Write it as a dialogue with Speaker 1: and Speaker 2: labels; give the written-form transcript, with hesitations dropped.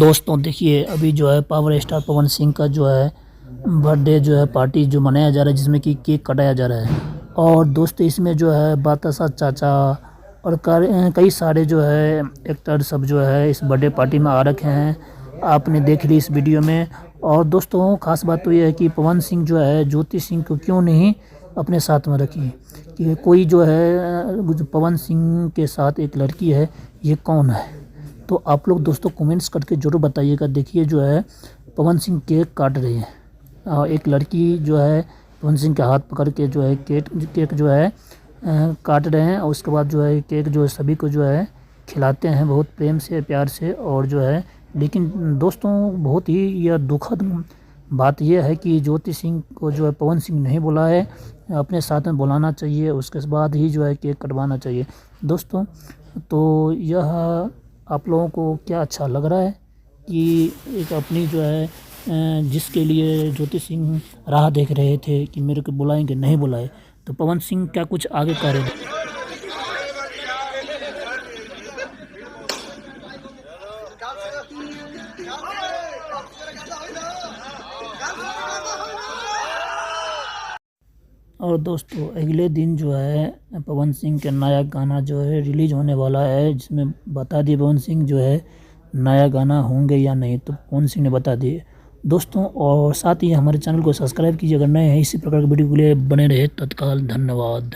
Speaker 1: दोस्तों देखिए, अभी जो है पावर स्टार पवन सिंह का जो है बर्थडे जो है पार्टी जो मनाया जा रहा है, जिसमें कि केक कटाया जा रहा है। और दोस्तों इसमें जो है बातासा चाचा और कई सारे जो है एक्टर सब जो है इस बर्थडे पार्टी में आ रखे हैं। आपने देख ली इस वीडियो में। और दोस्तों खास बात तो ये है कि पवन सिंह जो है ज्योति सिंह को क्यों नहीं अपने साथ में रखी, कि कोई जो है जो पवन सिंह के साथ एक लड़की है, ये कौन है? तो आप लोग दोस्तों कमेंट्स करके ज़रूर बताइएगा। देखिए जो है पवन सिंह केक काट रहे हैं और एक लड़की जो है पवन सिंह के हाथ पकड़ के जो है केक जो है काट रहे हैं। और उसके बाद जो है केक जो है सभी को जो है खिलाते हैं बहुत प्रेम से प्यार से। और जो है लेकिन दोस्तों बहुत ही यह दुखद बात यह है कि ज्योति सिंह को जो है पवन सिंह नहीं बुलाया है, अपने साथ में बुलाना चाहिए, उसके बाद ही जो है केक कटवाना चाहिए दोस्तों। तो यह आप लोगों को क्या अच्छा लग रहा है कि एक अपनी जो है जिसके लिए ज्योति सिंह राह देख रहे थे कि मेरे को बुलाएंगे, नहीं बुलाए, तो पवन सिंह क्या कुछ आगे करें? और दोस्तों अगले दिन जो है पवन सिंह का नया गाना जो है रिलीज़ होने वाला है, जिसमें बता दिए पवन सिंह जो है नया गाना होंगे या नहीं, तो पवन सिंह ने बता दिए दोस्तों। और साथ ही हमारे चैनल को सब्सक्राइब कीजिए अगर नए हैं, इसी प्रकार की वीडियो के लिए बने रहे तत्काल। धन्यवाद।